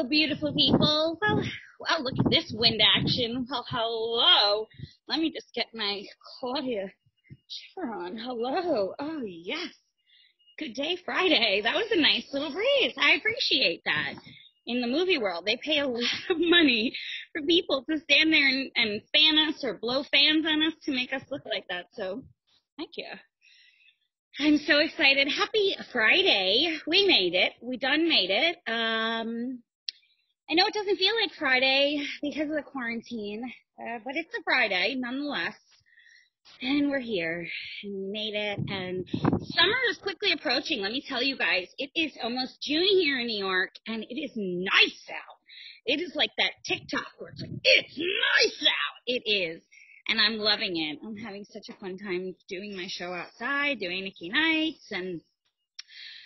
beautiful people. Well, look at this wind action. Well, hello. Let me just get my Claudia chipper on. Hello. Oh, yes. Good day, Friday. That was a nice little breeze. I appreciate that. In the movie world, they pay a lot of money for people to stand there and fan us or blow fans on us to make us look like that. So, thank you. I'm so excited. Happy Friday. We made it. We done made it. I know it doesn't feel like Friday because of the quarantine, but it's a Friday nonetheless. And we're here, and we made it, and summer is quickly approaching. Let me tell you guys, it is almost June here in New York, and it is nice out. It is like that TikTok where it's like, it's nice out. It is, and I'm loving it. I'm having such a fun time doing my show outside, doing Nikki Nights, and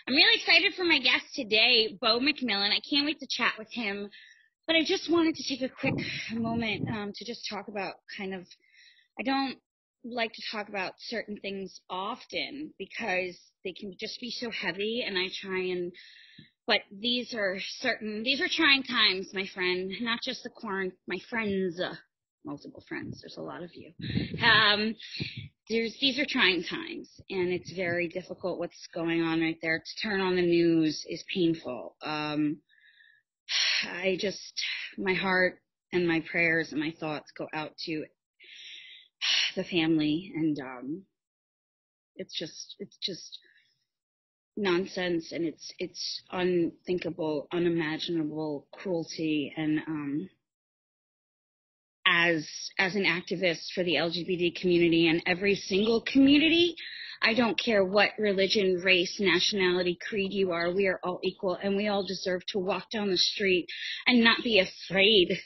I'm really excited for my guest today, Beau MacMilan. I can't wait to chat with him, but I just wanted to take a quick moment to just talk about I don't like to talk about certain things often because they can just be so heavy, and but these are trying times, my friend, not just my friends, multiple friends, there's a lot of you. These are trying times, and it's very difficult what's going on right there. To turn on the news is painful. My heart and my prayers and my thoughts go out to the family, and it's just nonsense, and it's unthinkable, unimaginable cruelty. And as an activist for the LGBT community and every single community, I don't care what religion, race, nationality, creed you are, we are all equal, and we all deserve to walk down the street and not be afraid.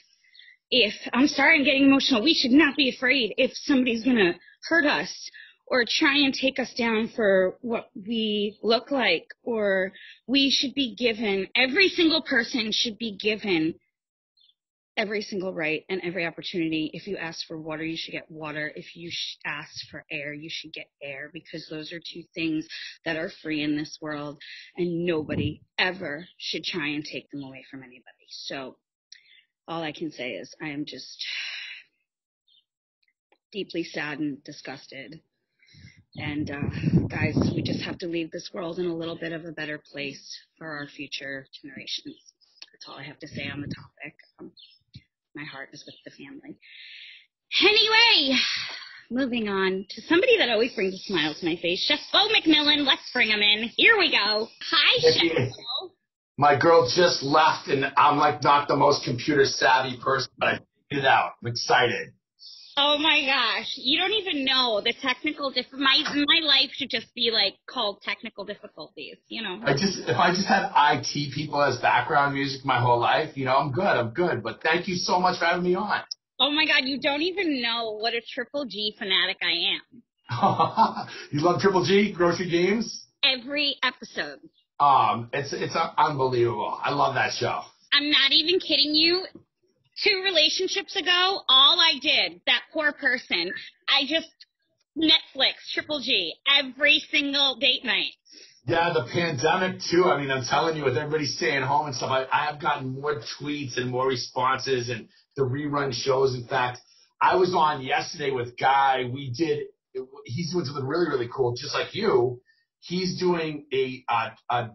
I'm sorry, I'm getting emotional. We should not be afraid if somebody's going to hurt us or try and take us down for what we look like, or every single person should be given every single right and every opportunity. If you ask for water, you should get water. If you ask for air, you should get air, because those are two things that are free in this world, and nobody ever should try and take them away from anybody. So all I can say is I am just deeply saddened, disgusted. And guys, we just have to leave this world in a little bit of a better place for our future generations. That's all I have to say on the topic. My heart is with the family. Anyway, moving on to somebody that always brings a smile to my face, Chef Beau MacMilan. Let's bring him in. Here we go. Hi, Chef Beau. My girl just left, and I'm like not the most computer savvy person, but I figured it out. I'm excited. Oh my gosh, you don't even know the technical my life should just be like called technical difficulties, you know. If I just had IT people as background music my whole life, I'm good. But thank you so much for having me on. Oh my God, you don't even know what a Triple G fanatic I am. You love Triple G, Grocery Games? Every episode. It's unbelievable. I love that show. I'm not even kidding you. 2 relationships ago, all I did, that poor person, I just Netflix, Triple G, every single date night. Yeah, the pandemic too. I mean, I'm telling you, with everybody staying home and stuff, I have gotten more tweets and more responses, and the rerun shows. In fact, I was on yesterday with Guy. He's doing something really, really cool, just like you. He's doing a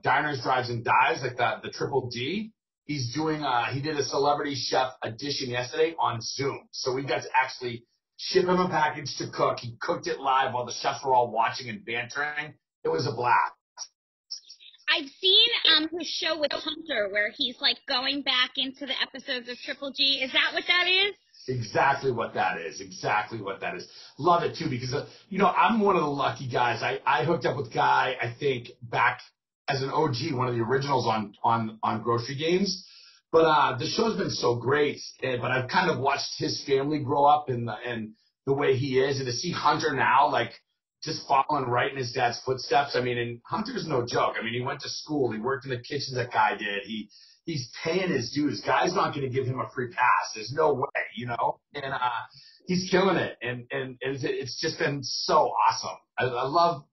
diners, drives, and dives, like the Triple D. He's doing he did a celebrity chef edition yesterday on Zoom. So we got to actually ship him a package to cook. He cooked it live while the chefs were all watching and bantering. It was a blast. I've seen his show with Hunter where he's like going back into the episodes of Triple G. Is that what that is? Exactly what that is. Love it too, because I'm one of the lucky guys. I hooked up with Guy, I think, back as an OG, one of the originals on Grocery Games. But the show's been so great. But I've kind of watched his family grow up and the way he is, and to see Hunter now, like, just following right in his dad's footsteps. I mean, and Hunter's no joke. I mean, he went to school. He worked in the kitchens that Guy did. He's paying his dues. Guy's not going to give him a free pass. There's no way, And he's killing it. And it's just been so awesome. I love,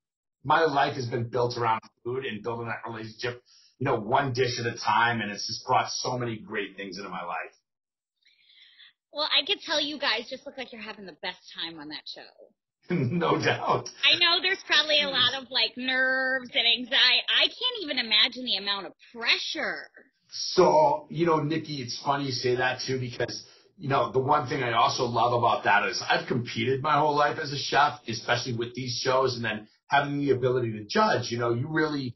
my life has been built around food and building that relationship one dish at a time. And it's just brought so many great things into my life. Well, I could tell you guys just look like you're having the best time on that show. No doubt. I know there's probably a lot of like nerves and anxiety. I can't even imagine the amount of pressure. So, Nikki, it's funny you say that too, because, the one thing I also love about that is I've competed my whole life as a chef, especially with these shows, and then having the ability to judge, you really,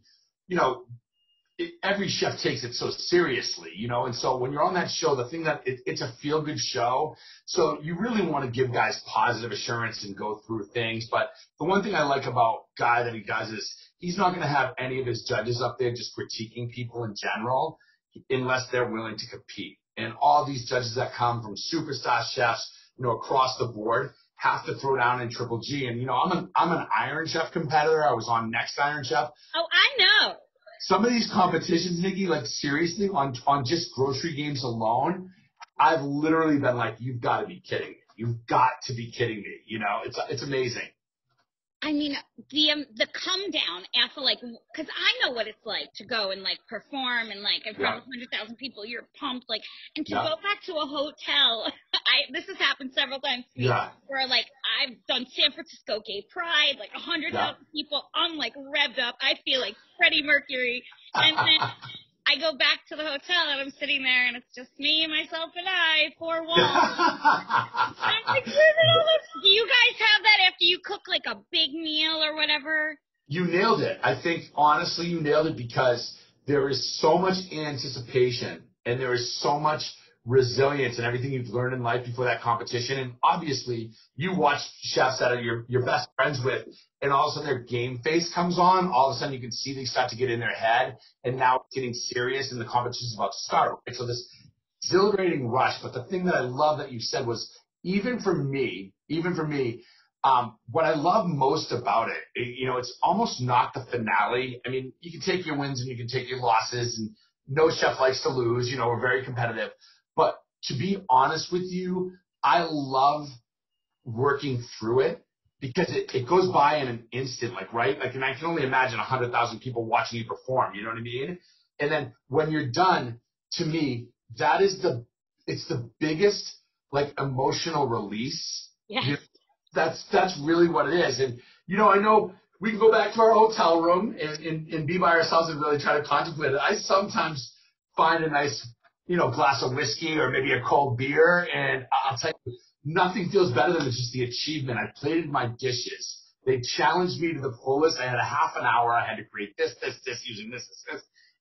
every chef takes it so seriously, and so when you're on that show, the thing that it's a feel-good show, so you really want to give guys positive assurance and go through things. But the one thing I like about Guy that he does is he's not going to have any of his judges up there just critiquing people in general unless they're willing to compete. And all these judges that come from superstar chefs, across the board have to throw down in Triple G. And, I'm an Iron Chef competitor. I was on Next Iron Chef. Oh, I know. Some of these competitions, Nikki, like seriously, on just grocery games alone, I've literally been like, you've got to be kidding me. You've got to be kidding me. It's amazing. I mean, the come down after because I know what it's like to go and perform and in front of 100,000 people. You're pumped, and to go back to a hotel. This has happened several times to me where I've done San Francisco Gay Pride, 100,000 people. I'm revved up. I feel like Freddie Mercury, and then I go back to the hotel and I'm sitting there and it's just me, myself, and I, four walls. I'm like, do you guys have that after you cook a big meal or whatever? You nailed it. I think, honestly, you nailed it because there is so much anticipation and there is so much resilience and everything you've learned in life before that competition. And obviously, you watch chefs that are your best friends with, and all of a sudden their game face comes on. All of a sudden you can see they start to get in their head, and now it's getting serious and the competition's about to start. Right? So this exhilarating rush. But the thing that I love that you said was, even for me, what I love most about it, it's almost not the finale. I mean, you can take your wins and you can take your losses, and no chef likes to lose. We're very competitive. But to be honest with you, I love working through it because it goes by in an instant, right? And I can only imagine 100,000 people watching you perform, you know what I mean? And then when you're done, to me, it's the biggest, emotional release. Yes. That's really what it is. And, I know we can go back to our hotel room and be by ourselves and really try to contemplate it. I sometimes find a nice, glass of whiskey or maybe a cold beer. And I'll tell you, nothing feels better than just the achievement. I plated my dishes. They challenged me to the fullest. I had a half an hour. I had to create this, using this.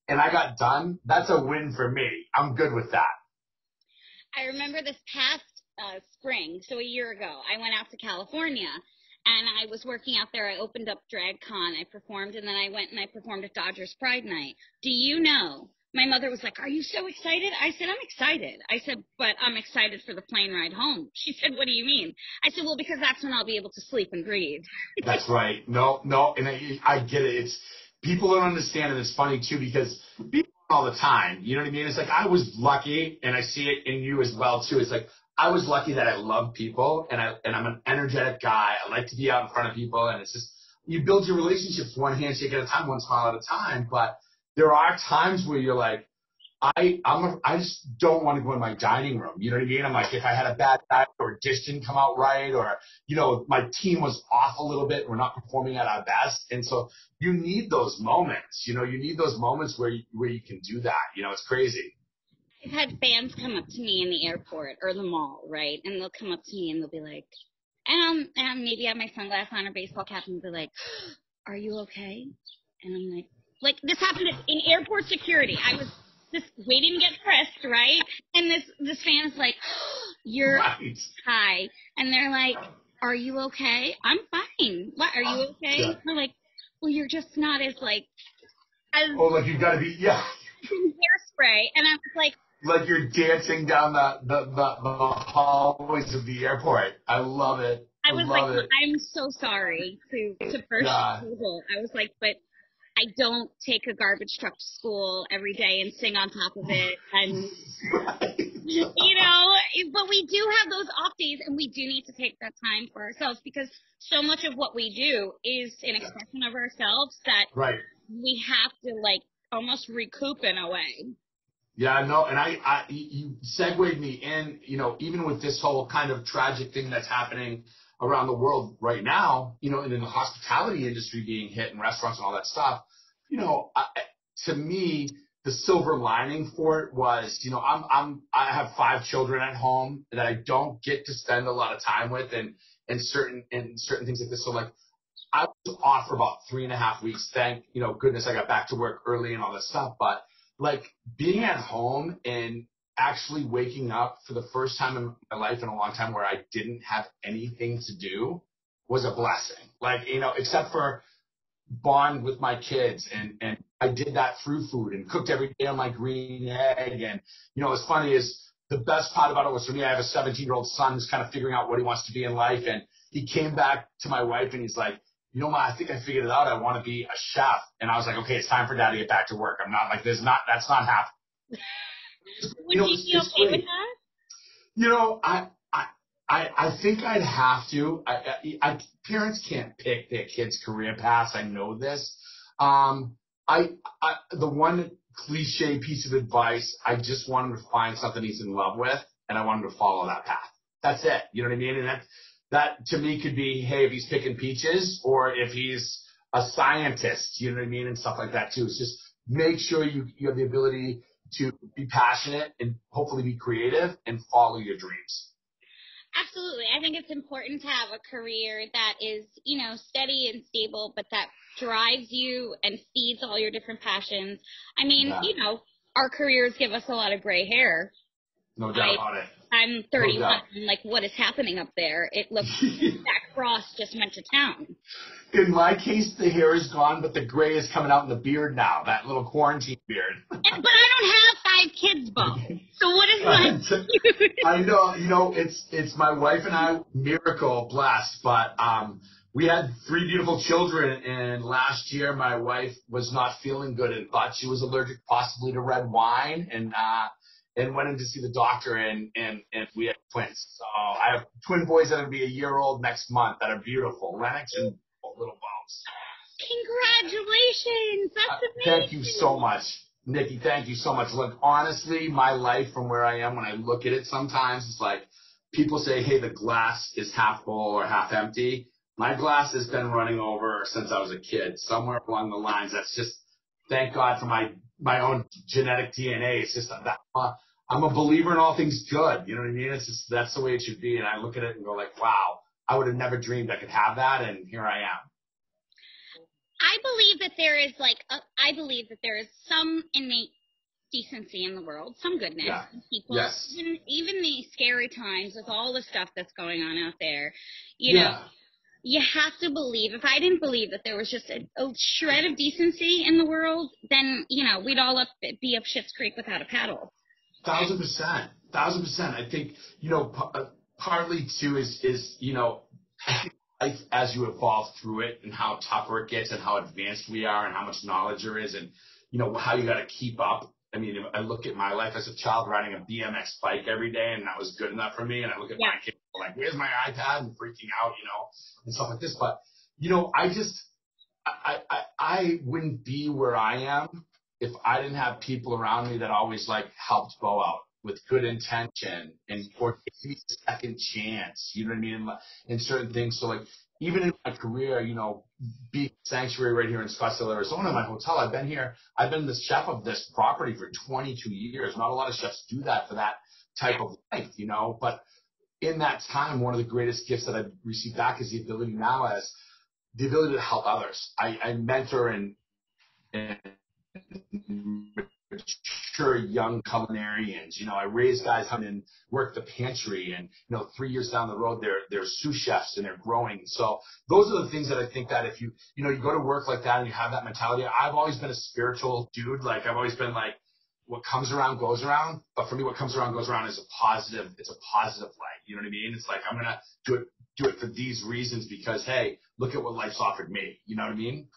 And I got done. That's a win for me. I'm good with that. I remember this past spring, so a year ago, I went out to California, and I was working out there. I opened up DragCon. I performed, and then I went and I performed at Dodgers Pride Night. Do you know? My mother was like, "Are you so excited?" I said, "I'm excited." I said, "But I'm excited for the plane ride home." She said, "What do you mean?" I said, "Well, because that's when I'll be able to sleep and breathe." That's right. No, and I get it. People don't understand, and it's funny too because people all the time. You know what I mean? It's I was lucky, and I see it in you as well too. It's I was lucky that I love people, and I'm an energetic guy. I like to be out in front of people, and it's just you build your relationships one handshake at a time, one smile at a time. But there are times where you're like, I just don't want to go in my dining room. You know what I mean? I'm if I had a bad night or a dish didn't come out right, or my team was off a little bit, we're not performing at our best, and so you need those moments. You need those moments where you can do that. It's crazy. I've had fans come up to me in the airport or the mall, right? And they'll come up to me and they'll be like, and maybe I have my sunglasses on or baseball cap, and they'll be like, "Are you okay?" And I'm like this happened in airport security. I was just waiting to get pressed, right? And this fan is like, "You're right. Hi," and they're like, "Are you okay?" "I'm fine." "What? Are you okay?" Yeah. They're like, "Well, you're just not as as you gotta be hairspray," and I'm like you're dancing down the hallways of the airport. I love it. I was like, "I'm so sorry to burst people." I was like, "But I don't take a garbage truck to school every day and sing on top of it." And, but we do have those off days, and we do need to take that time for ourselves because so much of what we do is an expression of ourselves that right. we have to almost recoup in a way. Yeah, no, and you segued me in, even with this whole kind of tragic thing that's happening around the world right now, and in the hospitality industry being hit and restaurants and all that stuff, to me, the silver lining for it was, I have 5 children at home that I don't get to spend a lot of time with and certain things like this. So like I was off for about 3.5 weeks. Thank goodness I got back to work early and all this stuff. But like being at home and actually waking up for the first time in my life in a long time where I didn't have anything to do was a blessing. Like, except for bond with my kids. And I did that through food and cooked every day on my green egg. And, what's funny is the best part about it was for me, I have a 17-year-old son who's kind of figuring out what he wants to be in life. And he came back to my wife and he's like, Ma, I think I figured it out. I want to be a chef. And I was like, okay, it's time for Dad to get back to work. I'm not like, that's not happening. Would you be okay with that? I think I'd have to. Parents can't pick their kids' career paths. I know this. The one cliche piece of advice, I just want him to find something he's in love with, and I want him to follow that path. That's it. You know what I mean? And that to me could be, hey, if he's picking peaches or if he's a scientist, you know what I mean, and stuff like that too. It's just make sure you have the ability to be passionate and hopefully be creative and follow your dreams. Absolutely. I think it's important to have a career that is, steady and stable, but that drives you and feeds all your different passions. I mean, our careers give us a lot of gray hair. No doubt about it. I'm 31. No, like, what is happening up there? It looks like Zach Frost just went to town. In my case, the hair is gone, but the gray is coming out in the beard now, that little quarantine beard. But I don't have 5 kids, Beau. So what is my I know, it's my wife and I, miracle blessed, but we had 3 beautiful children, and last year my wife was not feeling good and thought she was allergic possibly to red wine, and went in to see the doctor, and we had twins. So I have twin boys that will be a year old next month that are beautiful, Lennox and little Bones. Congratulations! That's amazing. Thank you so much, Nikki. Thank you so much. Look, honestly, my life from where I am, when I look at it sometimes, it's like people say, hey, the glass is half full or half empty. My glass has been running over since I was a kid. Somewhere along the lines, that's just, thank God for my own genetic DNA. It's just that I'm a believer in all things good. You know what I mean? It's just, that's the way it should be. And I look at it and go like, wow, I would have never dreamed I could have that. And here I am. I believe that there is some innate decency in the world, some goodness in people. Yes. Even the scary times with all the stuff that's going on out there, you know, you have to believe. If I didn't believe that there was just a shred of decency in the world, then, we'd all be up Schitt's Creek without a paddle. 1,000%. I think, partly too is I think life as you evolve through it and how tougher it gets and how advanced we are and how much knowledge there is and, how you got to keep up. I mean, I look at my life as a child riding a BMX bike every day, and that was good enough for me. And I look at my kids like, where's my iPad, and freaking out, and stuff like this. But, I wouldn't be where I am if I didn't have people around me that always helped Beau out with good intention or give me a second chance, you know what I mean, in certain things. So even in my career, being sanctuary right here in Scottsdale, Arizona, my hotel, I've been the chef of this property for 22 years. Not a lot of chefs do that for that type of life, but in that time, one of the greatest gifts that I've received back is the ability to help others. I mentor and mature young culinarians. I raise guys who and work the pantry, and 3 years down the road, they're sous chefs and they're growing. So those are the things that I think that if you go to work like that and you have that mentality. I've always been a spiritual dude. I've always been what comes around goes around. But for me, what comes around goes around is a positive. It's a positive light. You know what I mean? It's I'm gonna do it for these reasons because hey, look at what life's offered me. You know what I mean?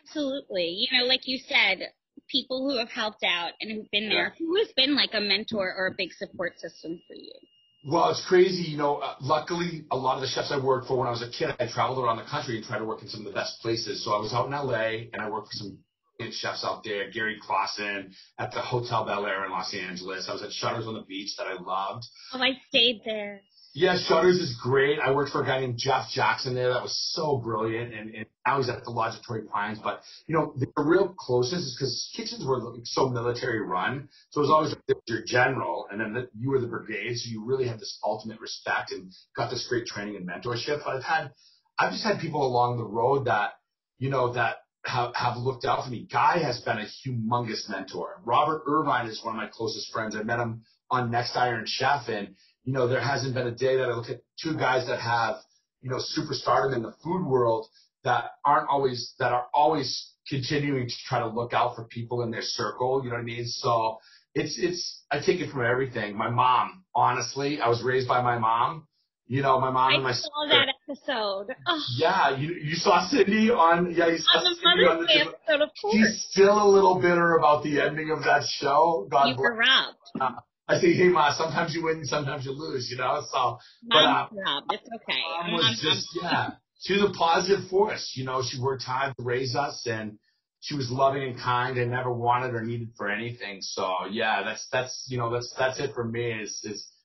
Absolutely. Like you said, people who have helped out and who've been there, who has been a mentor or a big support system for you? Well, it's crazy. Luckily, a lot of the chefs I worked for when I was a kid, I traveled around the country and tried to work in some of the best places. So I was out in LA and I worked for some brilliant chefs out there. Gary Clausen at the Hotel Bel Air in Los Angeles. I was at Shutters on the Beach that I loved. Oh, I stayed there. Yeah, Shutters is great. I worked for a guy named Jeff Jackson there. That was so brilliant. And now he's at the Lodge of Torrey Pines. But, the real closest is because kitchens were so military run. So it was always your general, and then you were the brigade. So you really had this ultimate respect and got this great training and mentorship. But I've just had people along the road that, that have looked out for me. Guy has been a humongous mentor. Robert Irvine is one of my closest friends. I met him on Next Iron Chef, and there hasn't been a day that I look at two guys that have, superstardom in the food world that are always continuing to try to look out for people in their circle. You know what I mean? So I take it from everything. My mom, honestly, I was raised by my mom. My mom and my sister. I saw that episode. Oh. Yeah, you saw Cindy on. Yeah, you saw Cindy on the episode, of course. She's still a little bitter about the ending of that show. God you were robbed. I say, hey, Ma, sometimes you win, sometimes you lose, So, Mom's robbed. It's okay. Mom was she was a positive force. She worked hard to raise us, and she was loving and kind and never wanted or needed for anything. So, yeah, that's it for me is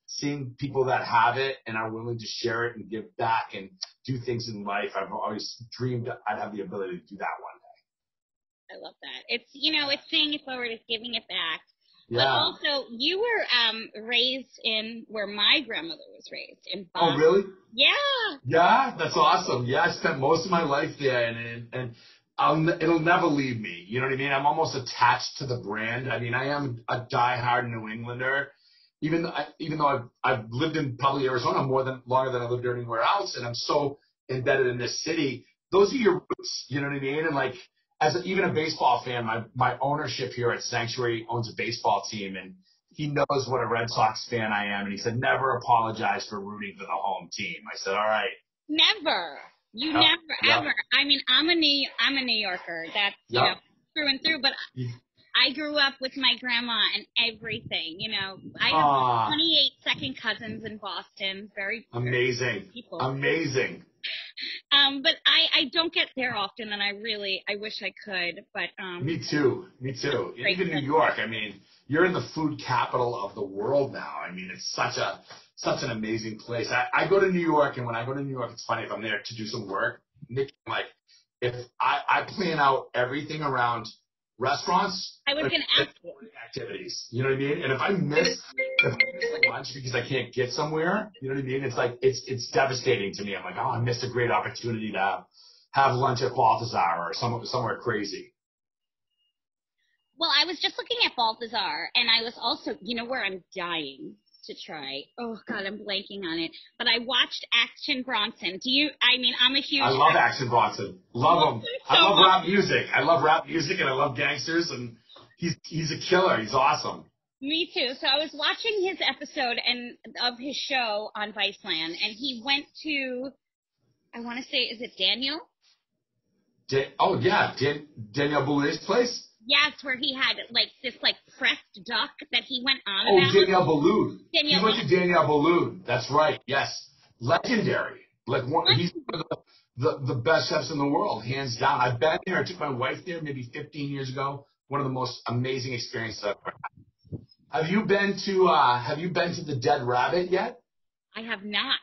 seeing people that have it and are willing to share it and give back and do things in life. I've always dreamed I'd have the ability to do that one day. I love that. It's paying it forward, it's giving it back. Yeah. But also, you were raised in where my grandmother was raised, in Boston. Oh, really? Yeah. Yeah, that's awesome. Yeah, I spent most of my life there, and it'll never leave me. You know what I mean? I'm almost attached to the brand. I mean, I am a diehard New Englander. Even though I've lived in probably Arizona longer than I lived anywhere else, and I'm so embedded in this city. Those are your roots. You know what I mean? And even a baseball fan, my ownership here at Sanctuary owns a baseball team, and he knows what a Red Sox fan I am. And he said, never apologize for rooting for the home team. I said, all right. Never. You never, ever. I mean, I'm a New Yorker. That's, through and through. But I grew up with my grandma and everything. I have 28 second cousins in Boston. Very amazing. People. Amazing. But I don't get there often, and I wish I could. But me too. Even New York. I mean, you're in the food capital of the world now. I mean, it's such an amazing place. I go to New York, and when I go to New York, it's funny if I'm there to do some work. Nikki, if I plan out everything around restaurants, I was going to ask you activities. You know what I mean? And if I miss lunch because I can't get somewhere, you know what I mean? It's it's devastating to me. I'm like, oh, I missed a great opportunity to have lunch at Balthazar or somewhere crazy. Well, I was just looking at Balthazar, and I was also, where I'm dying to try. Oh God, I'm blanking on it. But I watched Action Bronson. I'm a huge. I love Action Bronson. Love him. So I love rap music. I love rap music, and I love gangsters, and he's a killer. He's awesome. Me too. So I was watching his episode of his show on Viceland, and he went to, I want to say, is it Daniel? Daniel Boulud's place. Yes, where he had this pressed duck that he went on Oh, about. Daniel Boulud. He went to Daniel Boulud. That's right. Yes, legendary. He's one of the best chefs in the world, hands down. I've been there. I took my wife there maybe 15 years ago. One of the most amazing experiences I've ever had. Have you been to the Dead Rabbit yet? I have not.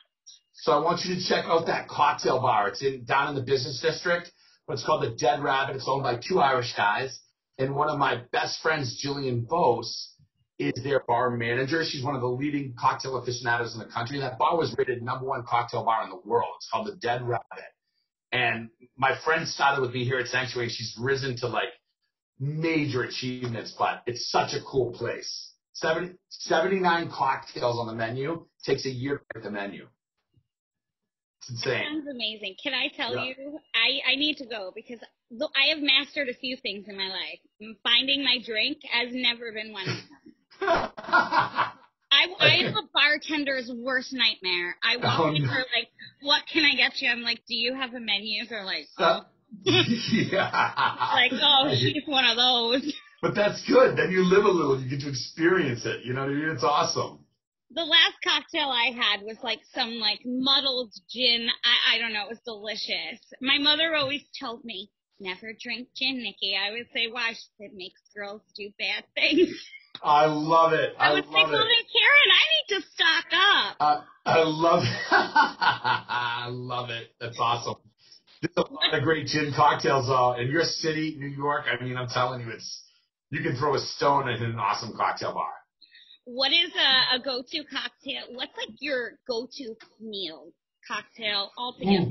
So I want you to check out that cocktail bar. It's down in the business district, but it's called the Dead Rabbit. It's owned by two Irish guys. And one of my best friends, Jillian Bose, is their bar manager. She's one of the leading cocktail aficionados in the country. That bar was rated #1 cocktail bar in the world. It's called the Dead Rabbit. And my friend started with me here at Sanctuary. She's risen to major achievements, but it's such a cool place. 79 cocktails on the menu. Takes a year to write the menu. It's insane. That sounds amazing. Can I tell you, I need to go because I have mastered a few things in my life. Finding my drink has never been one of them. I am a bartender's worst nightmare. I walk in, her what can I get you? I'm like, do you have a menu? They're like, oh. Oh, she's one of those. But that's good. Then you live a little. You get to experience it. You know what I mean? It's awesome. The last cocktail I had was some muddled gin. I don't know. It was delicious. My mother always told me, Never drink gin, Nikki. I would say why? It makes girls do bad things. I love it. I would say, well, then, Karen, I need to stock up. I love it. I love it. That's awesome. There's a lot of great gin cocktails in your city, New York. I mean, I'm telling you, you can throw a stone at an awesome cocktail bar. What is a go-to cocktail? What's like your go-to meal cocktail altogether?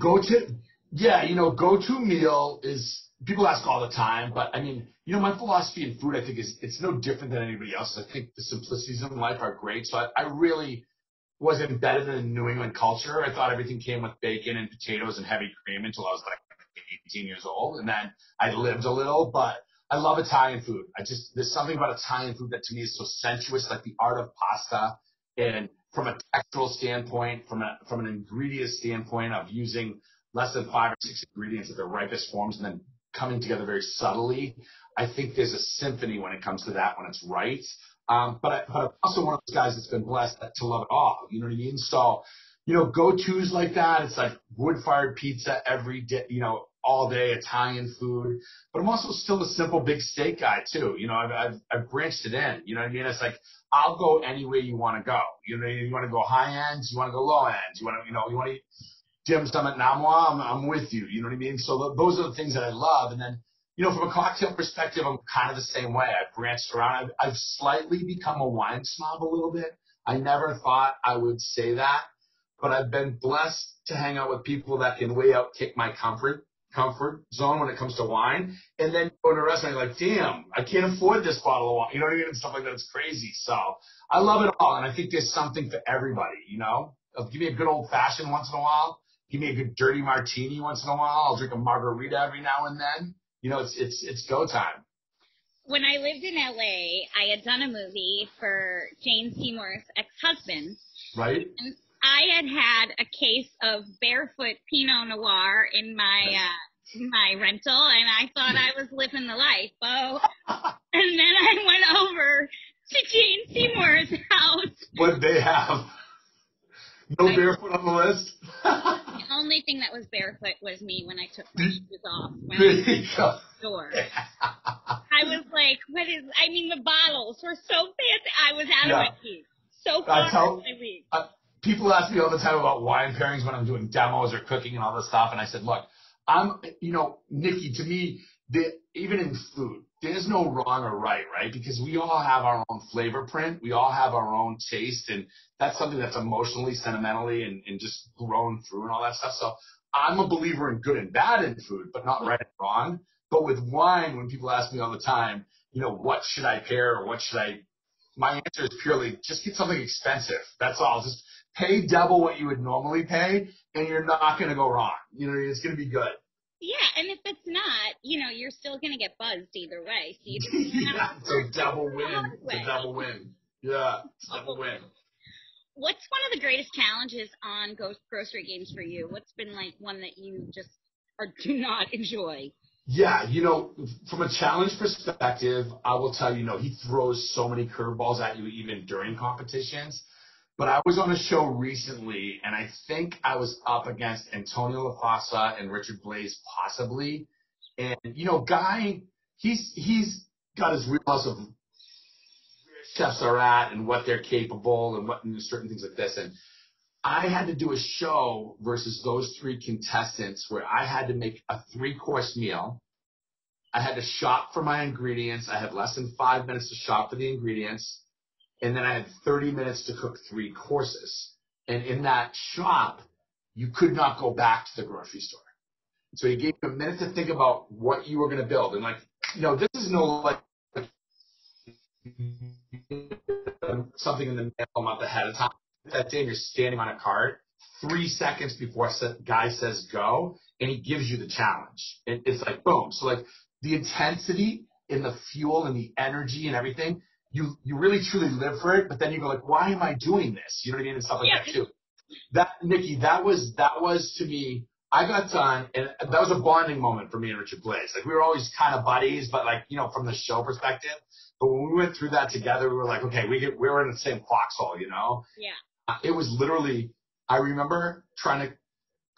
Go-to meal is, people ask all the time, but I mean, my philosophy in food, I think it's no different than anybody else's. I think the simplicities in life are great. So I really was embedded in New England culture. I thought everything came with bacon and potatoes and heavy cream until I was like 18 years old. And then I lived a little, but I love Italian food. There's something about Italian food that to me is so sensuous, like the art of pasta. And from a textural standpoint, from an ingredient standpoint of using less than 5 or 6 ingredients at their ripest forms and then coming together very subtly. I think there's a symphony when it comes to that when it's right. But I'm also one of those guys that's been blessed to love it all. You know what I mean? So, go-tos like that. It's like wood-fired pizza every day, all day, Italian food. But I'm also still a simple big steak guy too. I've branched it in. You know what I mean? It's like I'll go any way you want to go. You want to go high end, you want to go low end. You want to eat dim sum at Namwa, I'm with you. You know what I mean? So those are the things that I love. And then, from a cocktail perspective, I'm kind of the same way. I've branched around. I've slightly become a wine snob a little bit. I never thought I would say that, but I've been blessed to hang out with people that can way outkick my comfort zone when it comes to wine. And then go to a restaurant, you're like, damn, I can't afford this bottle of wine. You know what I mean? And stuff like that. It's crazy. So I love it all. And I think there's something for everybody, Give me a good old fashioned once in a while. Give me a good dirty martini once in a while. I'll drink a margarita every now and then. It's go time. When I lived in LA, I had done a movie for Jane Seymour's ex-husband. Right. And I had a case of barefoot Pinot Noir in my rental, and I thought I was living the life, Beau. And then I went over to Jane Seymour's house. What they have? No barefoot on the list? The only thing that was barefoot was me when I took my shoes off when I went to the store. I was like, the bottles were so fancy. I was out of my seat. So far from my league. People ask me all the time about wine pairings when I'm doing demos or cooking and all this stuff. And I said, look, Nikki, to me, even in food, there's no wrong or right? Because we all have our own flavor print. We all have our own taste. And that's something that's emotionally, sentimentally, and just grown through and all that stuff. So I'm a believer in good and bad in food, but not right and wrong. But with wine, when people ask me all the time, what should I pair or my answer is purely just get something expensive. That's all. Just pay double what you would normally pay, and you're not going to go wrong. It's going to be good. Yeah, and if it's not, you're still going to get buzzed either way. So it's a double win. It's a double win. Yeah, it's a double win. What's one of the greatest challenges on grocery games for you? What's been like one that you just do not enjoy? Yeah, from a challenge perspective, I will tell you, he throws so many curveballs at you even during competitions. But I was on a show recently, and I think I was up against Antonio LaFossa and Richard Blaze possibly. And, Guy, he's got his wheelhouse of where chefs are at and what they're capable and certain things like this. And I had to do a show versus those 3 contestants where I had to make a 3-course meal. I had to shop for my ingredients. I had less than 5 minutes to shop for the ingredients. And then I had 30 minutes to cook 3 courses. And in that shop, you could not go back to the grocery store. So he gave you a minute to think about what you were going to build. And this is no something in the mail a month ahead of time. That day you're standing on a cart 3 seconds before guy says go, and he gives you the challenge. And it's like, boom. So the intensity and the fuel and the energy and everything, you really truly live for it, but then you go why am I doing this? You know what I mean? And stuff like that too. Nikki, that was to me, I got done, and that was a bonding moment for me and Richard Blaze. We were always kind of buddies, but from the show perspective. But when we went through that together, we were like, okay, we were in the same foxhole, Yeah. It was literally, I remember trying to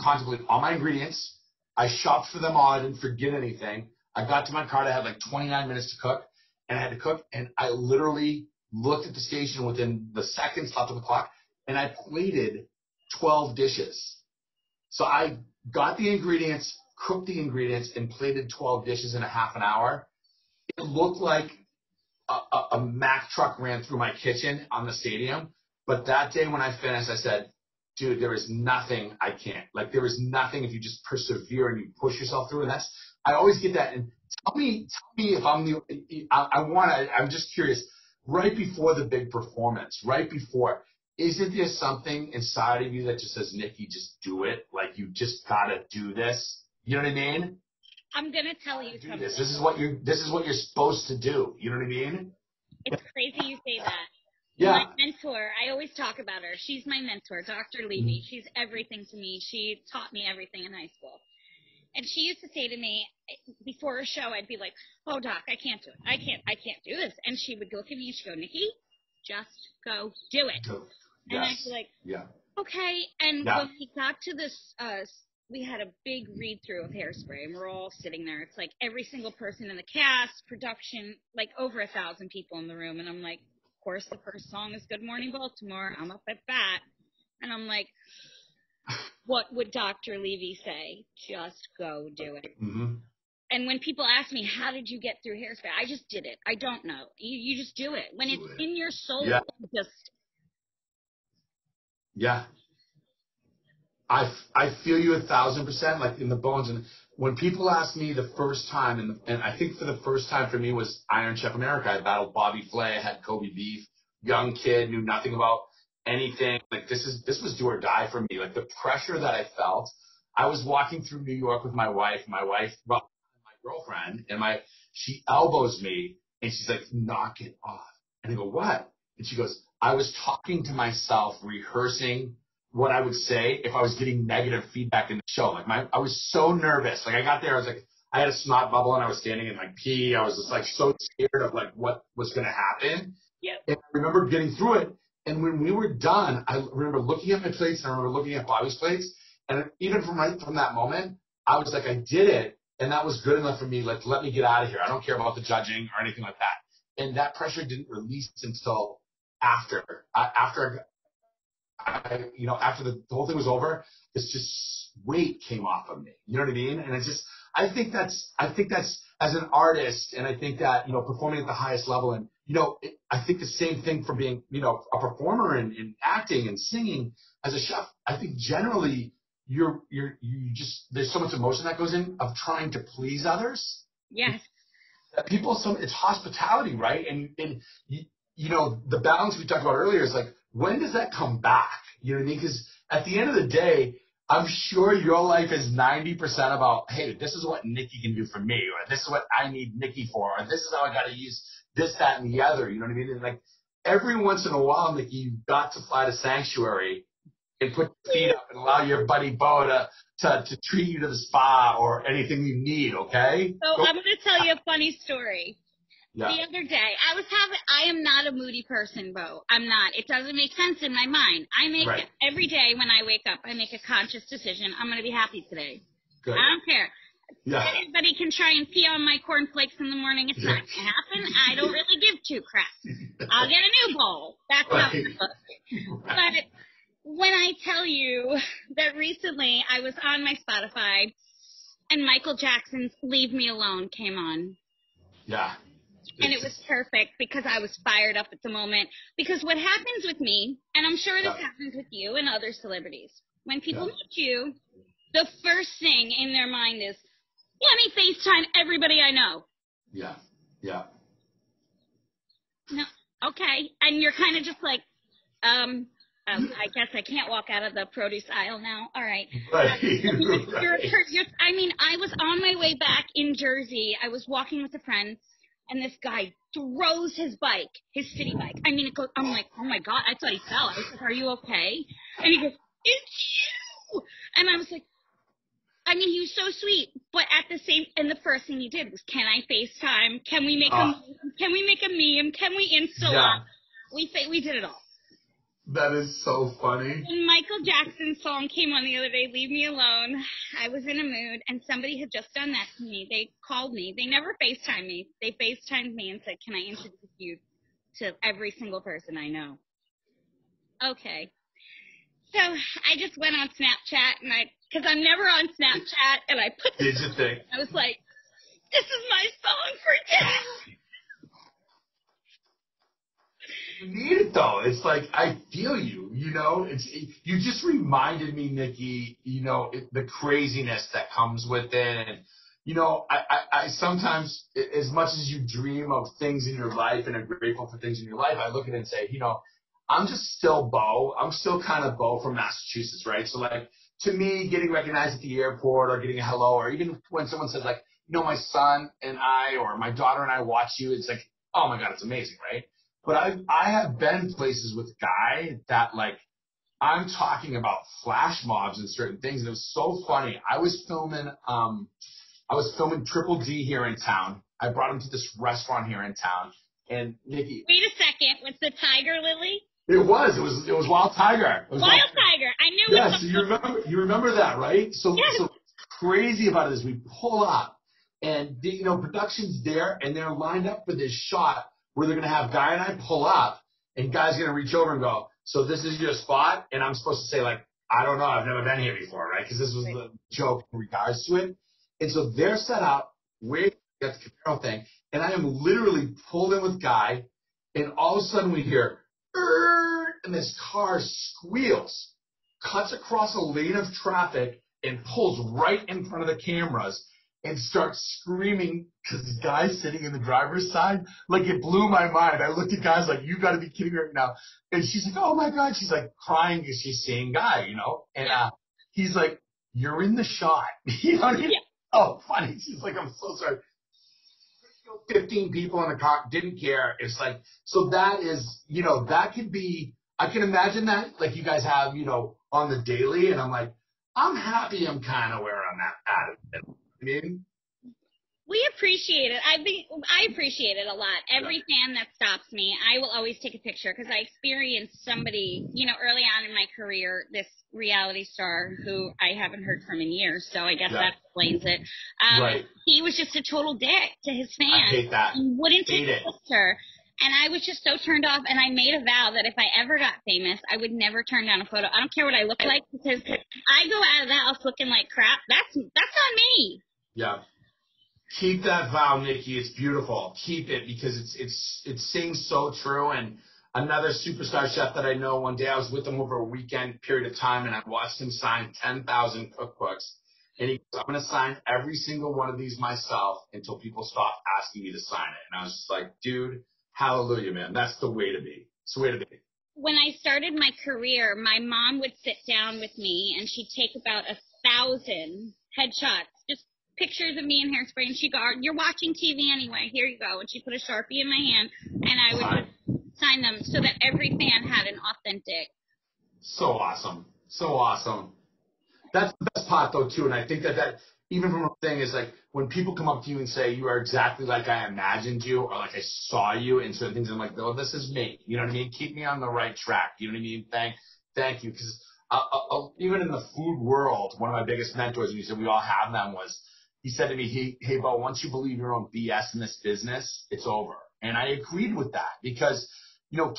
contemplate all my ingredients. I shopped for them all. I didn't forget anything. I got to my car. I had like 29 minutes to cook, and I had to cook. And I literally looked at the station within the seconds, stopped the clock, and I plated 12 dishes. So I got the ingredients, cooked the ingredients, and plated 12 dishes in a half an hour. It looked like a Mack truck ran through my kitchen on the stadium. But that day when I finished, I said, dude, there is nothing I can't. Like, there is nothing if you just persevere and you push yourself through. And that's, I always get that. And tell me if I'm just curious, right before the big performance, right before, isn't there something inside of you that just says, Nikki, just do it? Like, you just gotta do this. You know what I mean? I'm gonna tell you something. This is what you're supposed to do. You know what I mean? It's crazy you say that. Yeah. My mentor, I always talk about her. She's my mentor, Dr. Levy. She's everything to me. She taught me everything in high school. And she used to say to me, before a show, I'd be like, oh, Doc, I can't do it. I can't do this. And she would look at me and she'd go, Nikki, just go do it. Yes. And I'd be like, yeah. Okay. And when we got to this, we had a big read-through of Hairspray, and we're all sitting there. It's like every single person in the cast, production, like over 1,000 people in the room. And I'm like, of course, the first song is Good Morning Baltimore. I'm up at bat. And I'm like, what would Dr. Levy say? Just go do it. Mm-hmm. And when people ask me, how did you get through Hairspray? I just did it. I don't know. You just do it. When it's in your soul, just. Yeah. I feel you 1,000%, like in the bones. And when people ask me the first time, and I think for the first time for me was Iron Chef America. I battled Bobby Flay, I had Kobe Beef, young kid, knew nothing about anything. Like this was do or die for me. Like the pressure that I felt. I was walking through New York with my wife, my girlfriend, and she elbows me and she's like, knock it off. And I go, what? And she goes, I was talking to myself, rehearsing what I would say if I was getting negative feedback in the show. Like I was so nervous. Like I got there, I was like, I had a snot bubble and I was standing in my pee. I was just like so scared of like what was going to happen. Yeah. And I remember getting through it. And when we were done, I remember looking at my plates and I remember looking at Bobby's plates. And even from that moment, I was like, I did it. And that was good enough for me. Like, let me get out of here. I don't care about the judging or anything like that. And that pressure didn't release until after the whole thing was over, this just weight came off of me. You know what I mean? And it's just, I think that's as an artist, and I think that, performing at the highest level, and, I think the same thing for being, a performer in acting and singing as a chef. I think generally you just, there's so much emotion that goes in of trying to please others. Yes. That it's hospitality, right? And the balance we talked about earlier is like, when does that come back? You know what I mean? Because at the end of the day, I'm sure your life is 90% about, hey, this is what Nikki can do for me, or this is what I need Nikki for, or this is how I got to use this, that, and the other. You know what I mean? And like every once in a while, Nikki, you've got to fly to Sanctuary and put your feet up and allow your buddy Beau to treat you to the spa or anything you need, okay? So I'm going to tell you a funny story. Yeah. The other day, I am not a moody person, Beau. I'm not. It doesn't make sense in my mind. Every day when I wake up, I make a conscious decision. I'm going to be happy today. Good. I don't care. Yeah. Anybody can try and pee on my cornflakes in the morning. It's not going to happen. I don't really give two craps. I'll get a new bowl. That's how it looks. But when I tell you that recently I was on my Spotify and Michael Jackson's Leave Me Alone came on. Yeah. And it was perfect because I was fired up at the moment. Because what happens with me, and I'm sure this happens with you and other celebrities, when people meet you, the first thing in their mind is, let me FaceTime everybody I know. Yeah, yeah. No, okay. And you're kind of just like, I guess I can't walk out of the produce aisle now. All right. Right. I mean, I was on my way back in Jersey. I was walking with a friend. And this guy throws his bike, his city bike. I mean, I'm like, oh my God, I thought he fell. I was like, are you okay? And he goes, it's you. And I was like, I mean, he was so sweet. But and the first thing he did was, can I FaceTime? Can we make a meme? Can we Insta? Yeah. We did it all. That is so funny. When Michael Jackson's song came on the other day, Leave Me Alone, I was in a mood, and somebody had just done that to me. They called me. They never FaceTimed me. They FaceTimed me and said, can I introduce you to every single person I know? Okay. So I just went on Snapchat, and because I'm never on Snapchat, and I put this on, I was like, this is my song for death. You need it though. It's like, I feel you, you just reminded me, Nikki, the craziness that comes with it. And, I sometimes, as much as you dream of things in your life and are grateful for things in your life, I look at it and say, I'm just still Beau. I'm still kind of Beau from Massachusetts, right? So like, to me, getting recognized at the airport or getting a hello, or even when someone says like, my son and I, or my daughter and I watch you, it's like, oh my God, it's amazing, right? But I have been places with Guy that like, I'm talking about flash mobs and certain things. And it was so funny. I was filming Triple D here in town. I brought him to this restaurant here in town. And Nikki. Wait a second. Was the Tiger Lily? It was Wild Tiger. It was Wild Tiger. I knew it. Yes, you remember that, right? So, yes. So crazy about it is we pull up and production's there and they're lined up for this shot where they're going to have Guy and I pull up, and Guy's going to reach over and go, so this is your spot? And I'm supposed to say, like, I don't know, I've never been here before, right? Because this was the joke in regards to it. And so they're set up, we got the Camaro thing, and I am literally pulled in with Guy, and all of a sudden we hear, and this car squeals, cuts across a lane of traffic, and pulls right in front of the cameras, and starts screaming because the guy's sitting in the driver's side. Like, it blew my mind. I looked at Guys like, you got to be kidding me right now. And she's like, oh my God. She's like crying because she's seeing Guy, And he's like, you're in the shot. Yeah. Oh, funny. She's like, I'm so sorry. 15 people in the car didn't care. It's like, so that is, that could be, I can imagine that like you guys have, on the daily. And I'm like, I'm happy I'm kind of where I'm at. I mean, we appreciate it. I appreciate it a lot. Every fan that stops me, I will always take a picture because I experienced somebody, early on in my career, this reality star who I haven't heard from in years. So I guess that explains it. Right. He was just a total dick to his fans. I hate that. He wouldn't take a picture. And I was just so turned off, and I made a vow that if I ever got famous, I would never turn down a photo. I don't care what I look like, because I go out of the house looking like crap. That's on me. Yeah. Keep that vow, Nikki. It's beautiful. Keep it, because it sings so true. And another superstar chef that I know, one day I was with him over a weekend period of time, and I watched him sign 10,000 cookbooks. And he goes, I'm going to sign every single one of these myself until people stop asking me to sign it. And I was just like, dude, hallelujah, man. That's the way to be. It's the way to be. When I started my career, my mom would sit down with me, and she'd take about 1,000 headshots, just pictures of me in hairspray, and she'd go, you're watching TV anyway, here you go. And she put a Sharpie in my hand, and I would just sign them so that every fan had an authentic. So awesome. So awesome. That's the best part, though, too. And I think that even from a thing is like when people come up to you and say, you are exactly like I imagined you, or like I saw you in certain things, I'm like, oh, this is me. You know what I mean? Keep me on the right track. You know what I mean? Thank you. Because even in the food world, one of my biggest mentors, and you said we all have them, was he said to me, hey, Beau, once you believe your own BS in this business, it's over. And I agreed with that because,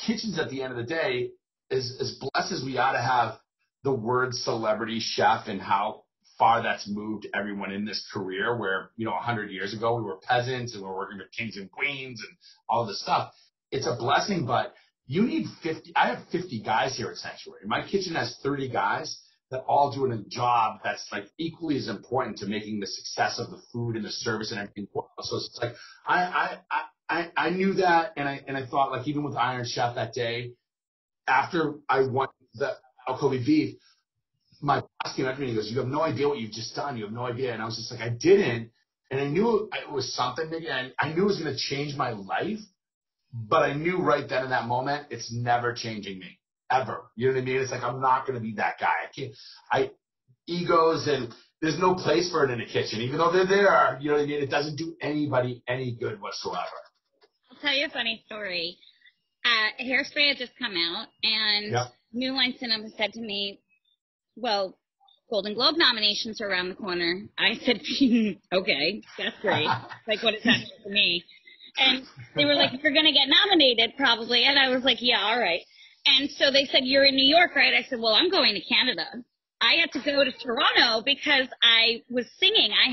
kitchens at the end of the day, as blessed as we ought to have the word celebrity chef and how far that's moved everyone in this career where, 100 years ago we were peasants and we're working with kings and queens and all this stuff. It's a blessing, but you need 50. I have 50 guys here at Sanctuary. My kitchen has 30 guys that all doing a job that's like equally as important to making the success of the food and the service and everything. So it's like, I knew that. And I thought, like, even with Iron Chef that day, after I won the Kobe beef, my boss came up to me and he goes, you have no idea what you've just done. You have no idea. And I was just like, I didn't. And I knew it was something big, and I knew it was going to change my life. But I knew right then in that moment, it's never changing me, ever. You know what I mean? It's like, I'm not going to be that guy. Egos, and there's no place for it in a kitchen. Even though they're there, you know what I mean? It doesn't do anybody any good whatsoever. I'll tell you a funny story. Hairspray had just come out, and New Line Cinema said to me, well, Golden Globe nominations are around the corner. I said, okay, that's great. Like, what does that mean for me? And they were like, you're going to get nominated probably. And I was like, yeah, all right. And so they said, you're in New York, right? I said, well, I'm going to Canada. I had to go to Toronto because I was singing. I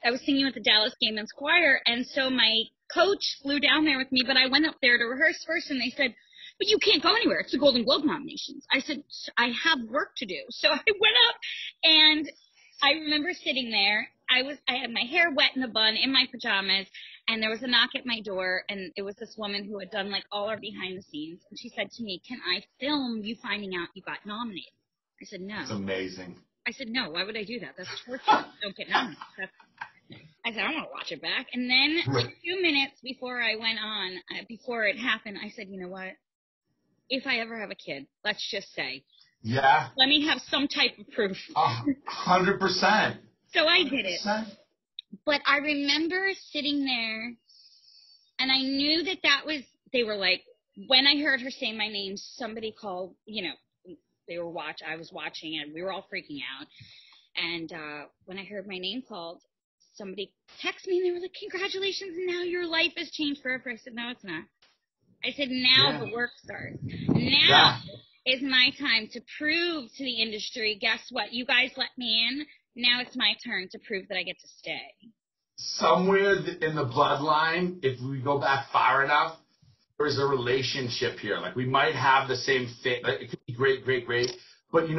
was singing with the Dallas Gay Men's Choir. And so my coach flew down there with me, but I went up there to rehearse first, and they said, but you can't go anywhere. It's the Golden Globe nominations. I said, I have work to do. So I went up, and I remember sitting there. I had my hair wet in a bun in my pajamas, and there was a knock at my door, and it was this woman who had done like all our behind the scenes. And she said to me, can I film you finding out you got nominated? I said, no. It's amazing. I said, no, why would I do that? That's torture. Don't get nominated. I said, I want to watch it back. And then like 2 minutes before I went on, before it happened, I said, you know what? If I ever have a kid, let's just say. Yeah. Let me have some type of proof. 100%. So I did it. But I remember sitting there, and I knew that was, they were like, when I heard her say my name, somebody called, I was watching, and we were all freaking out. And when I heard my name called, somebody texted me, and they were like, congratulations, now your life has changed forever. I said, no, it's not. I said, now the work starts. Now is my time to prove to the industry, guess what? You guys let me in. Now it's my turn to prove that I get to stay. Somewhere in the bloodline, if we go back far enough, there's a relationship here. Like, we might have the same thing. Like, it could be great. But,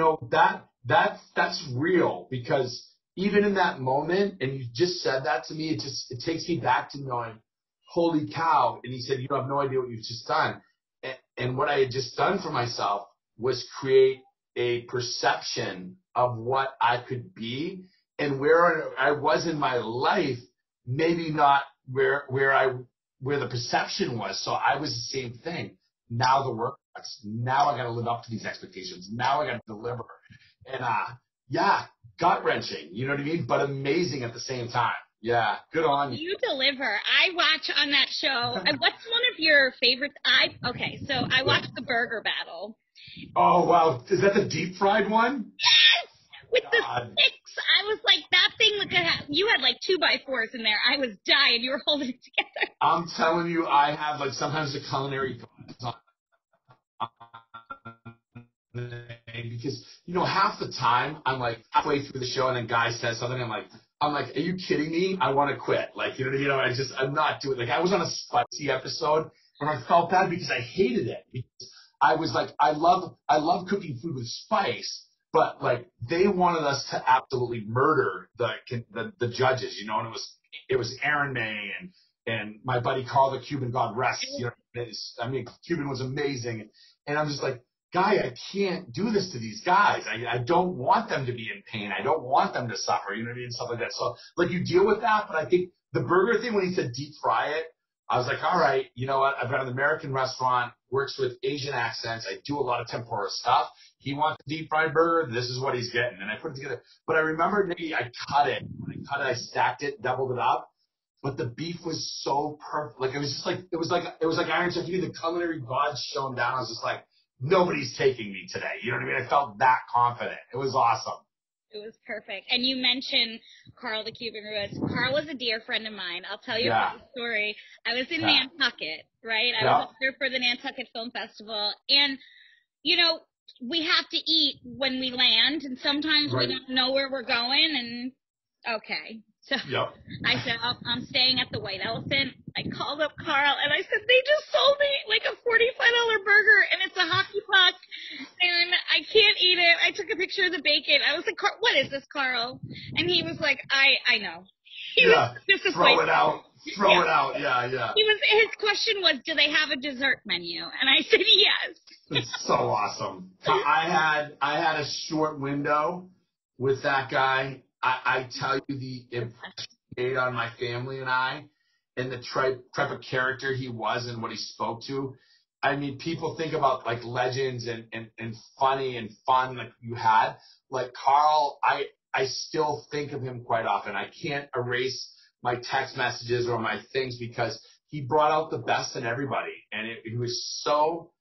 that's real, because even in that moment, and you just said that to me, it takes me back to knowing, holy cow. And he said, you have no idea what you've just done. And what I had just done for myself was create a perception of what I could be, and where I was in my life, maybe not where the perception was. So I was the same thing. Now the work starts. Now I got to live up to these expectations. Now I got to deliver. And gut wrenching, you know what I mean? But amazing at the same time. Yeah, good on you. You deliver. I watch on that show. What's one of your favorites? So I watched the Burger Battle. Oh, wow. Is that the deep fried one? Yes! With the sticks. I was like, that thing you had like 2x4s in there. I was dying. You were holding it together. I'm telling you, I have like sometimes the culinary because half the time I'm like halfway through the show and then guy says something, I'm like, are you kidding me? I want to quit. Like, you know what I mean? I'm not doing it. Like, I was on a spicy episode and I felt bad because I hated it, because I was like, I love cooking food with spice, but like they wanted us to absolutely murder the judges, and it was Aaron May and my buddy Carl the Cuban, God rest. Cuban was amazing, and I'm just like, guy, I can't do this to these guys. I don't want them to be in pain. I don't want them to suffer. You know what I mean? Stuff like that. So like, you deal with that, but I think the burger thing, when he said deep fry it, I was like, all right, you know what? I've got an American restaurant, works with Asian accents. I do a lot of tempura stuff. He wants a deep fried burger. This is what he's getting. And I put it together. But I remember, Nikki, I cut it. When I cut it, I stacked it, doubled it up. But the beef was so perfect. Like, it was just like, it was like Iron Chef. The culinary gods shone down. I was just like, nobody's taking me today. You know what I mean? I felt that confident. It was awesome. It was perfect. And you mentioned Carl the Cuban Ruiz. Carl was a dear friend of mine. I'll tell you a story. I was in Nantucket, right? I was up there for the Nantucket Film Festival. And, we have to eat when we land. And sometimes we don't know where we're going. And, okay. So I said, I'm staying at the White Elephant. I called up Carl, and I said, they just sold me like a $45 burger, and it's a hockey puck, and I can't eat it. I took a picture of the bacon. I was like, what is this, Carl? And he was like, I know. Throw it out. Throw it out. Yeah. His question was, do they have a dessert menu? And I said, yes. It's so awesome. I had a short window with that guy. I tell you, the impression he made on my family and I, and the type of character he was and what he spoke to. I mean, people think about like legends and funny and fun like you had. Like Carl, I still think of him quite often. I can't erase my text messages or my things, because he brought out the best in everybody. And he was so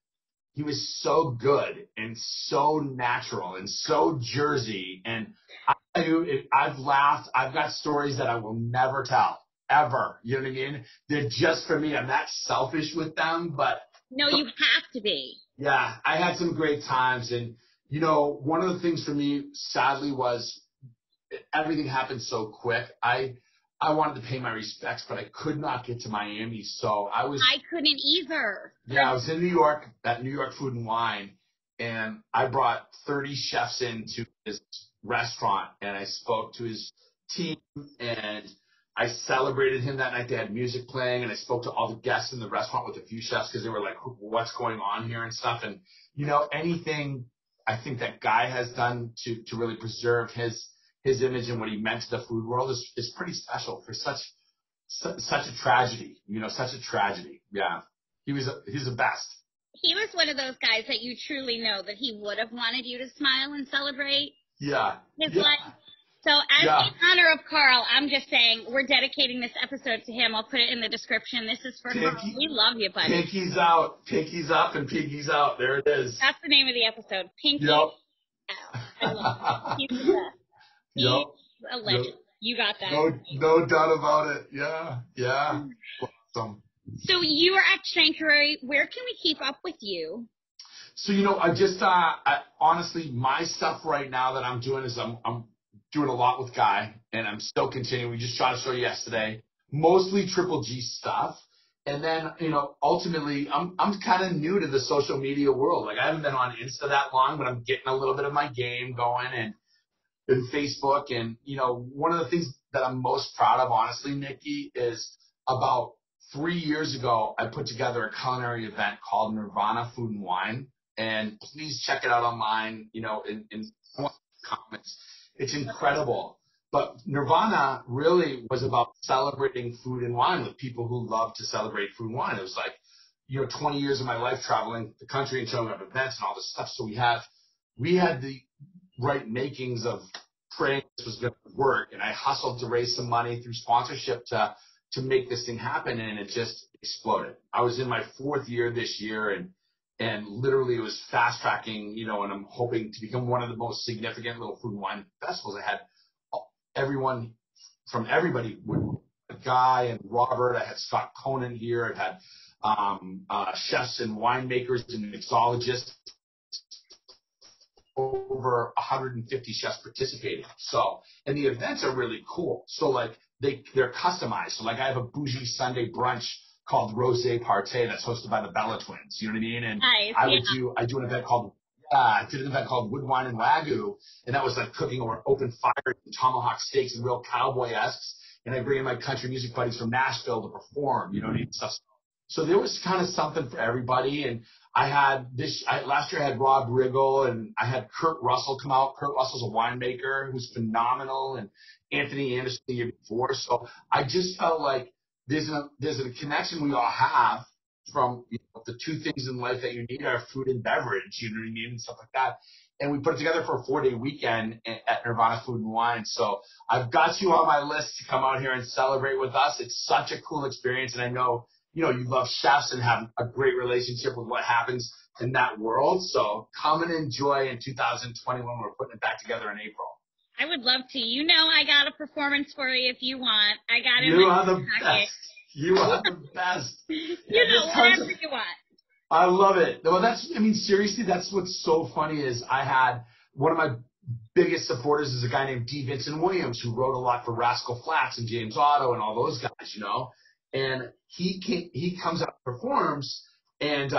he was so good and so natural and so Jersey. And I tell you, I've laughed. I've got stories that I will never tell, ever. You know what I mean? They're just for me. I'm not selfish with them, but. No, you have to be. Yeah, I had some great times. And, you know, one of the things for me, sadly, was everything happened so quick. I wanted to pay my respects, but I could not get to Miami. So I couldn't either. Yeah, I was in New York at New York Food and Wine, and I brought 30 chefs into his restaurant, and I spoke to his team, and I celebrated him that night. They had music playing, and I spoke to all the guests in the restaurant with a few chefs because they were like, what's going on here and stuff. And, you know, anything I think that Guy has done to really preserve his image and what he meant to the food world is pretty special for such a tragedy, you know, such a tragedy. Yeah. He's the best. He was one of those guys that you truly know that he would have wanted you to smile and celebrate. Yeah. His life. So as in honor of Carl, I'm just saying we're dedicating this episode to him. I'll put it in the description. This is for Carl. We love you, buddy. Pinkies out. Pinkies up and pinkies out. There it is. That's the name of the episode. Pinkies out. I love it. He's the best. He's a legend. Yep. You got that. No doubt about it. Yeah. Yeah. Awesome. So you are at Sanctuary. Where can we keep up with you? So, you know, honestly, my stuff right now that I'm doing is I'm doing a lot with Guy, and I'm still continuing. We just shot a show yesterday, mostly Triple G stuff. And then, you know, ultimately, I'm kind of new to the social media world. Like, I haven't been on Insta that long, but I'm getting a little bit of my game going and Facebook. And, you know, one of the things that I'm most proud of, honestly, Nikki, is about 3 years ago, I put together a culinary event called Nirvana Food and Wine. And please check it out online, you know, in comments. It's incredible. But Nirvana really was about celebrating food and wine with people who love to celebrate food and wine. It was like, you know, 20 years of my life traveling the country and showing up events and all this stuff. So we had the right makings of praying this was going to work. And I hustled to raise some money through sponsorship to make this thing happen. And it just exploded. I was in my 4th year this year, and literally it was fast tracking, you know, and I'm hoping to become one of the most significant little food and wine festivals. I had everyone from everybody, Guy and Robert. I had Scott Conan here. I had chefs and winemakers and mixologists. Over 150 chefs participating. So, and the events are really cool. So like they're customized. So like I have a bougie Sunday brunch called Rosé Partay that's hosted by the Bella Twins. You know what I mean? And nice, I do an event called I did an event called Wood Wine and Wagyu, and that was like cooking over open fire and tomahawk steaks and real cowboy-esques. And I bring in my country music buddies from Nashville to perform, you know what I mean? Stuff. So there was kind of something for everybody. And I had last year I had Rob Riggle, and I had Kurt Russell come out. Kurt Russell's a winemaker who's phenomenal, and Anthony Anderson the year before. So I just felt like there's a connection we all have from, you know, the two things in life that you need are food and beverage, you know what I mean, and stuff like that. And we put it together for a 4-day weekend at Nirvana Food and Wine. So I've got you on my list to come out here and celebrate with us. It's such a cool experience, and I know, you know, you love chefs and have a great relationship with what happens in that world. So come and enjoy in 2021. We're putting it back together in April. I would love to. You know, I got a performance for you if you want. I got it. You are the best. You are the best. You know, whatever you want. I love it. Well, seriously, that's what's so funny is I had one of my biggest supporters is a guy named D. Vincent Williams, who wrote a lot for Rascal Flatts and James Otto and all those guys, you know. And he comes out and performs, and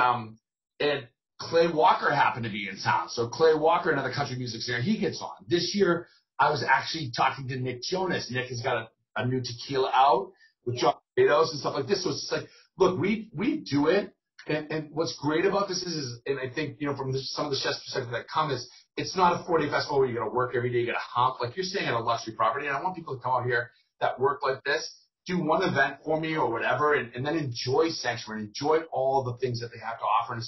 Clay Walker happened to be in town. So Clay Walker, another country music singer, he gets on. This year, I was actually talking to Nick Jonas. Nick has got a new tequila out with John Barbados and stuff like this. So it's just like, look, we do it. And what's great about this is, and I think, you know, from some of the chefs' perspective that come is, it's not a 4-day festival where you got to work every day, you got to hump. Like, you're staying at a luxury property, and I want people to come out here that work like this, do one event for me or whatever, and then enjoy Sanctuary, enjoy all the things that they have to offer. And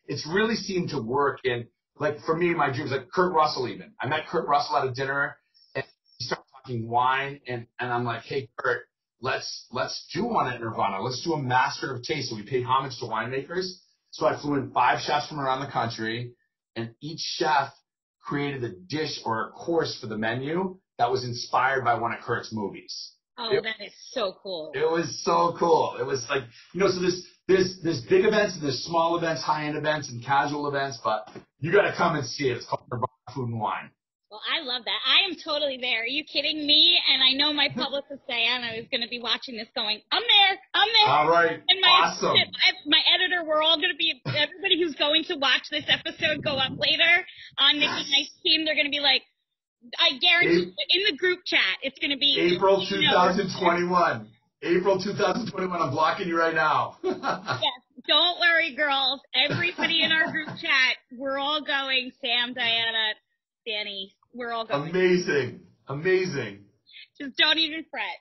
it's really seemed to work. And like for me, my dreams, like Kurt Russell even. I met Kurt Russell at a dinner, and he started talking wine, and I'm like, hey, Kurt, let's do one at Nirvana. Let's do a master of taste. So we paid homage to winemakers. So I flew in 5 chefs from around the country, and each chef created a dish or a course for the menu that was inspired by one of Kurt's movies. Oh, that is so cool. It was so cool. It was like, so there's big events, and there's small events, high-end events, and casual events, but you got to come and see it. It's called Food and Wine. Well, I love that. I am totally there. Are you kidding me? And I know my publicist, Diana, is going to be watching this going, I'm there. All right. And Awesome. My editor, we're all going to be, everybody who's going to watch this episode go up later on Nikki and I's team, they're going to be like, I guarantee in the group chat, it's going to be April 2021. April 2021. I'm blocking you right now. Yes. Don't worry, girls. Everybody in our group chat, we're all going. Sam, Diana, Danny, we're all going. Amazing. Just don't even fret.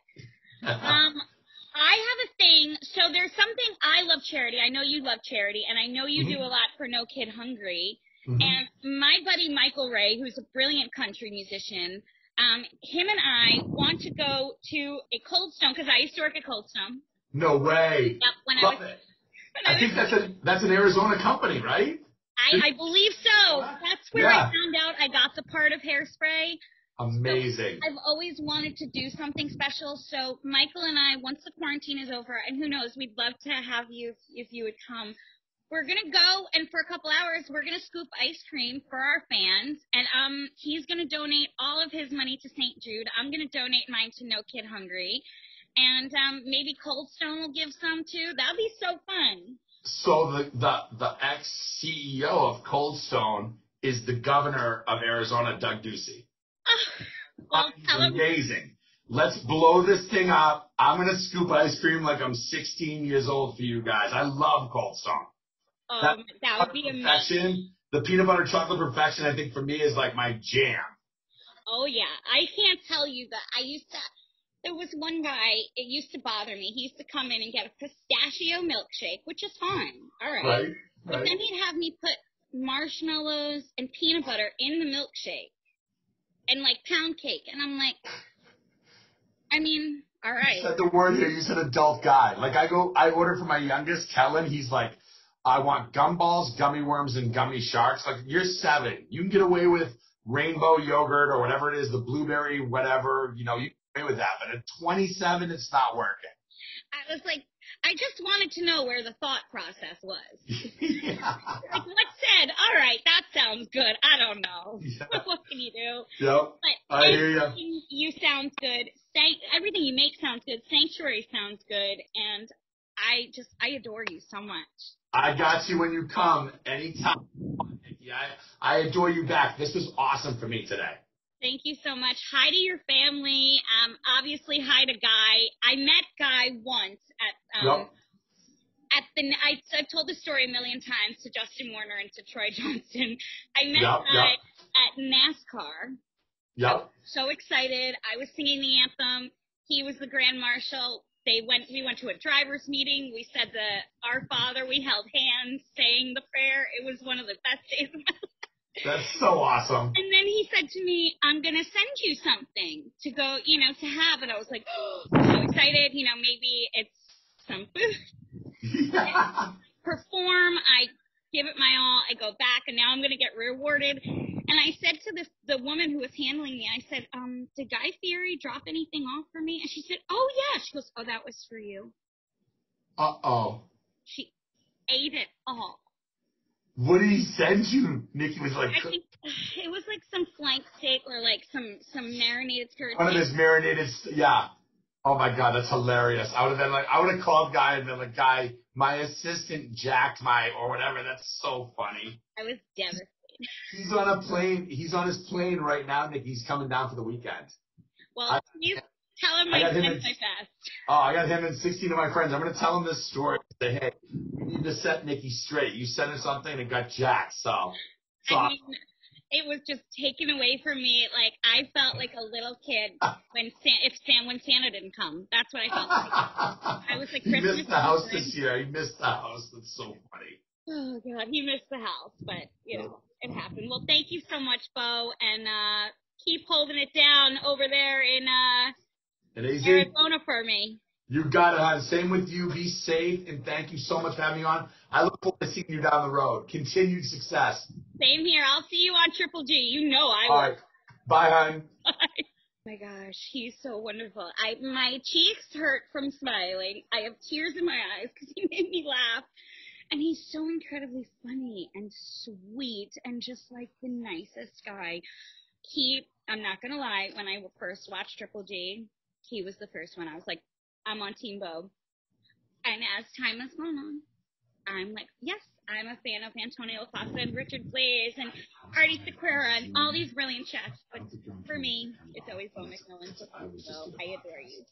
I have a thing. So there's something, I love charity. I know you love charity, and I know you do a lot for No Kid Hungry. Mm-hmm. And my buddy Michael Ray, who's a brilliant country musician, him and I want to go to a Cold Stone, because I used to work at Cold Stone. No way. Yep. Love it. I think that's an Arizona company, right? I believe so. That's where I found out I got the part of Hairspray. Amazing. So I've always wanted to do something special. So Michael and I, once the quarantine is over, and who knows, we'd love to have you if you would come. We're going to go, and for a couple hours, we're going to scoop ice cream for our fans. And he's going to donate all of his money to St. Jude. I'm going to donate mine to No Kid Hungry. And maybe Cold Stone will give some, too. That would be so fun. So the ex-CEO of Cold Stone is the governor of Arizona, Doug Ducey. Well, amazing. Let's blow this thing up. I'm going to scoop ice cream like I'm 16 years old for you guys. I love Cold Stone. That would be amazing. The peanut butter chocolate perfection, I think, for me is like my jam. Oh, yeah. I can't tell you that. There was one guy, it used to bother me. He used to come in and get a pistachio milkshake, which is fine. All right. Right. But then he'd have me put marshmallows and peanut butter in the milkshake and like pound cake. And I'm like, all right. You said the word here. You said adult guy. Like I order for my youngest, Kellen. He's like, I want gumballs, gummy worms, and gummy sharks. Like, you're 7. You can get away with rainbow yogurt or whatever it is, the blueberry, whatever, you can get away with that. But at 27, it's not working. I was like, I just wanted to know where the thought process was. Yeah. Like, what said, all right, that sounds good. I don't know. Yeah. What can you do? Yep. But I hear you. Everything you sounds good. Everyththing you make sounds good. Sanctuary sounds good. And I adore you so much. I got you when you come anytime. I adore you back. This was awesome for me today. Thank you so much. Hi to your family. Obviously, hi to Guy. I met Guy once I've told the story a million times to Justin Warner and to Troy Johnston. I met Guy at NASCAR. Yep. So excited. I was singing the anthem. He was the Grand Marshal. We went to a driver's meeting. We said Our Father. We held hands, saying the prayer. It was one of the best days of my life. That's so awesome. And then he said to me, I'm going to send you something to go, to have. And I was like, so excited. Maybe it's some food. Yeah. Perform. I give it my all. I go back, and now I'm going to get rewarded. And I said to the woman who was handling me, I said, did Guy Fieri drop anything off for me? And she said, oh, yeah. She goes, oh, that was for you. Uh-oh. She ate it all. What did he send you? Nikki was like, I think it was like some flank steak or like some marinated skirt. One of his marinated, yeah. Oh my God, that's hilarious. I would have called Guy and been like, Guy, my assistant jacked or whatever. That's so funny. I was devastated. He's on a plane. He's on his plane right now, Nikki. He's coming down for the weekend. Well, you tell him I sent my best. Oh, I got him and 16 of my friends. I'm going to tell him this story. Say, hey, you need to set Nikki straight. You sent her something and it got jacked. So it was just taken away from me. Like, I felt like a little kid when Santa didn't come. That's what I felt like. I was like, He missed the house this year. He missed the house. That's so funny. Oh, God, he missed the house. But, it happened. Well, thank you so much, Beau. And keep holding it down over there in Arizona for me. You got it, hon. Same with you. Be safe, and thank you so much for having me on. I look forward to seeing you down the road. Continued success. Same here. I'll see you on Triple G. You know I will. All right. Bye, hon. Bye. Oh my gosh, he's so wonderful. My cheeks hurt from smiling. I have tears in my eyes because he made me laugh. And he's so incredibly funny and sweet and just like the nicest guy. I'm not going to lie, when I first watched Triple G, he was the first one. I was like, I'm on Team Beau. And as time has gone on, I'm like, yes, I'm a fan of Antonio Costa and Richard Blaze and Artie Sequeira and all these brilliant chefs. But for me, it's always Beau MacMilan. So I adore you.